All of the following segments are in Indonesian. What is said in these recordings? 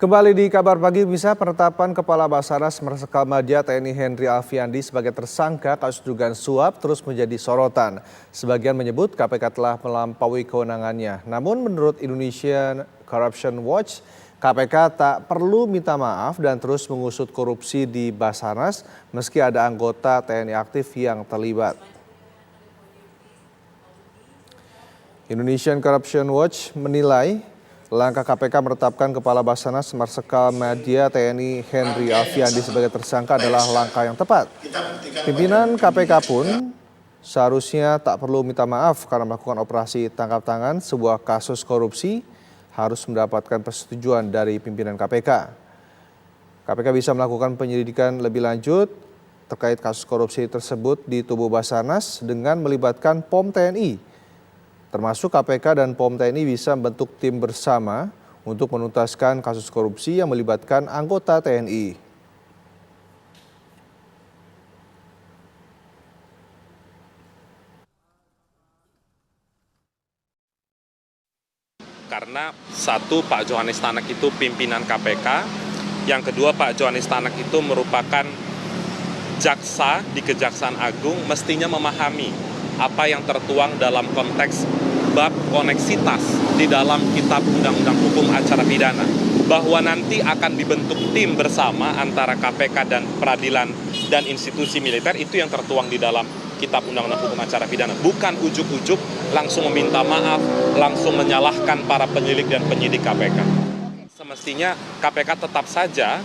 Kembali di kabar pagi, bisa penetapan Kepala Basarnas Marsikal Madya TNI Henry Alfiandi sebagai tersangka kasus dugaan suap terus menjadi sorotan. Sebagian menyebut KPK telah melampaui kewenangannya. Namun menurut Indonesian Corruption Watch, KPK tak perlu minta maaf dan terus mengusut korupsi di Basarnas meski ada anggota TNI aktif yang terlibat. Indonesian Corruption Watch menilai langkah KPK menetapkan Kepala Basarnas Marsikal Madya TNI Henry Alfiandi sebagai tersangka adalah langkah yang tepat. Pimpinan KPK pun seharusnya tak perlu minta maaf karena melakukan operasi tangkap tangan sebuah kasus korupsi harus mendapatkan persetujuan dari pimpinan KPK. KPK bisa melakukan penyelidikan lebih lanjut terkait kasus korupsi tersebut di tubuh Basarnas dengan melibatkan POM TNI. Termasuk KPK dan POM TNI bisa membentuk tim bersama untuk menuntaskan kasus korupsi yang melibatkan anggota TNI. Karena satu, Pak Johanes Tanak itu pimpinan KPK, yang kedua Pak Johanes Tanak itu merupakan jaksa di Kejaksaan Agung, mestinya memahami apa yang tertuang dalam konteks bab koneksitas di dalam Kitab Undang-Undang Hukum Acara Pidana, bahwa nanti akan dibentuk tim bersama antara KPK dan peradilan dan institusi militer. Itu yang tertuang di dalam Kitab Undang-Undang Hukum Acara Pidana, bukan ujuk-ujuk langsung meminta maaf, langsung menyalahkan para penyelidik dan penyidik KPK. Semestinya KPK tetap saja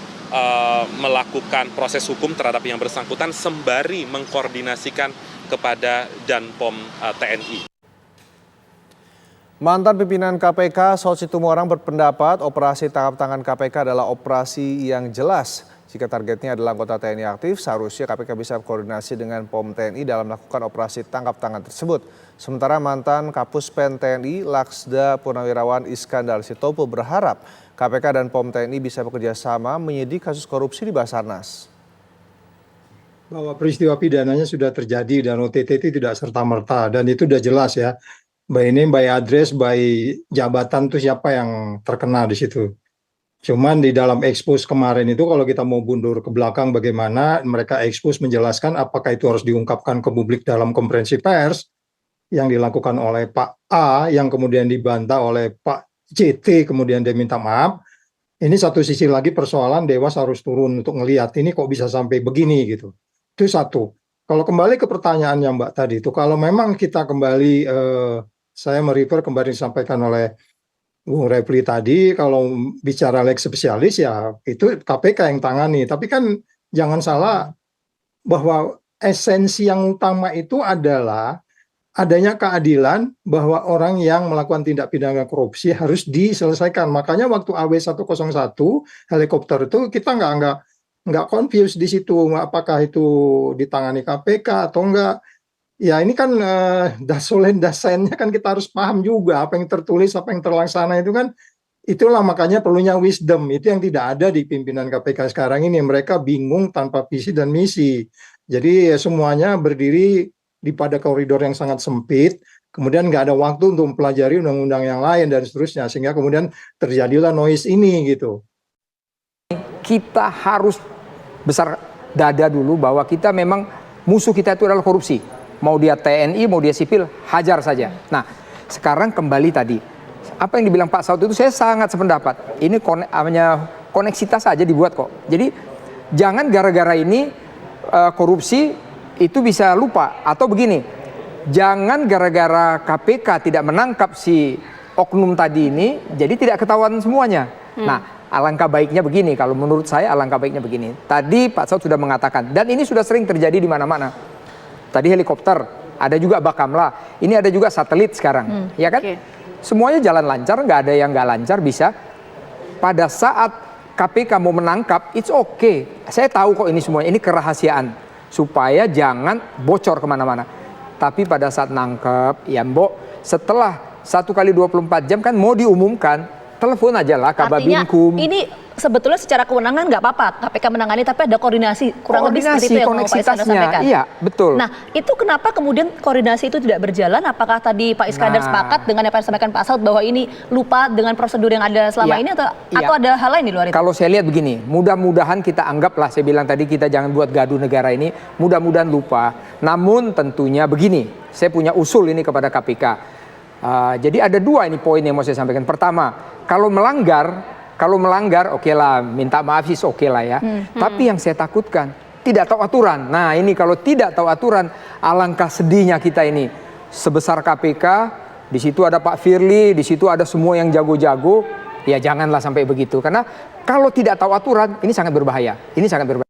melakukan proses hukum terhadap yang bersangkutan sembari mengkoordinasikan kepada Danpom TNI. Mantan pimpinan KPK Saud Situmorang berpendapat operasi tangkap tangan KPK adalah operasi yang jelas. Jika targetnya adalah anggota TNI aktif, seharusnya KPK bisa berkoordinasi dengan POM TNI dalam melakukan operasi tangkap tangan tersebut. Sementara mantan Kapuspen TNI Laksda Purnawirawan Iskandar Sitompul berharap KPK dan POM TNI bisa bekerja sama menyidik kasus korupsi di Basarnas. Bahwa peristiwa pidananya sudah terjadi dan OTT itu tidak serta-merta dan itu sudah jelas ya. By name, by address, by jabatan tuh siapa yang terkena di situ. Cuman di dalam expose kemarin itu kalau kita mau mundur ke belakang bagaimana mereka expose menjelaskan apakah itu harus diungkapkan ke publik dalam konferensi pers yang dilakukan oleh Pak A yang kemudian dibantah oleh Pak JT kemudian dia minta maaf. Ini satu sisi lagi persoalan Dewas harus turun untuk ngelihat ini kok bisa sampai begini gitu. Itu satu. Kalau kembali ke pertanyaannya Mbak tadi itu kalau memang kita kembali saya merefer kembali disampaikan oleh Bung Refli tadi, kalau bicara lex spesialis ya itu KPK yang tangani. Tapi kan jangan salah bahwa esensi yang utama itu adalah adanya keadilan bahwa orang yang melakukan tindak pidana korupsi harus diselesaikan. Makanya waktu AW101 helikopter itu kita nggak confused di situ apakah itu ditangani KPK atau enggak. Ya ini kan dasolen dasennya kan kita harus paham juga apa yang tertulis, apa yang terlaksana itu kan itulah makanya perlunya wisdom itu yang tidak ada di pimpinan KPK sekarang ini. Mereka bingung tanpa visi dan misi. Jadi semuanya berdiri di pada koridor yang sangat sempit. Kemudian nggak ada waktu untuk mempelajari undang-undang yang lain dan seterusnya sehingga kemudian terjadilah noise ini gitu. Kita harus besar dada dulu bahwa kita memang musuh kita itu adalah korupsi. Mau dia TNI, mau dia sipil, hajar saja. Nah, sekarang kembali tadi. Apa yang dibilang Pak Saud itu saya sangat sependapat. Ini hanya koneksitas saja dibuat kok. Jadi, jangan gara-gara ini korupsi itu bisa lupa. Atau begini, jangan gara-gara KPK tidak menangkap si oknum tadi ini, jadi tidak ketahuan semuanya. Nah, alangkah baiknya begini, kalau menurut saya alangkah baiknya begini. Tadi Pak Saud sudah mengatakan, dan ini sudah sering terjadi di mana-mana. Tadi helikopter, ada juga Bakamla, ini ada juga satelit sekarang, ya kan? Okay. Semuanya jalan lancar, nggak ada yang nggak lancar bisa. Pada saat KPK mau menangkap, it's okay. Saya tahu kok ini semuanya, ini kerahasiaan. Supaya jangan bocor kemana-mana. Tapi pada saat nangkep, ya Mbok, setelah 1 kali 24 jam kan mau diumumkan, telepon aja lah Kababinkum. Artinya ini sebetulnya secara kewenangan nggak apa-apa KPK menangani, tapi ada koordinasi kurang lebih seperti itu yang mau Pak Iskandar sampaikan. Iya, betul. Nah, itu kenapa kemudian koordinasi itu tidak berjalan? Apakah tadi Pak Iskandar sepakat dengan apa yang disampaikan Pak Saud bahwa ini lupa dengan prosedur yang ada selama ini atau ada hal lain di luar itu? Kalau saya lihat begini, mudah-mudahan kita anggaplah, saya bilang tadi kita jangan buat gaduh negara ini, mudah-mudahan lupa. Namun tentunya begini, saya punya usul ini kepada KPK. Jadi ada dua ini poin yang mau saya sampaikan. Pertama, kalau melanggar oke lah, minta maaf sih oke lah ya. Tapi yang saya takutkan tidak tahu aturan. Nah ini kalau tidak tahu aturan, alangkah sedihnya kita ini. Sebesar KPK, di situ ada Pak Firly, di situ ada semua yang jago-jago. Ya janganlah sampai begitu. Karena kalau tidak tahu aturan, ini sangat berbahaya. Ini sangat berbahaya.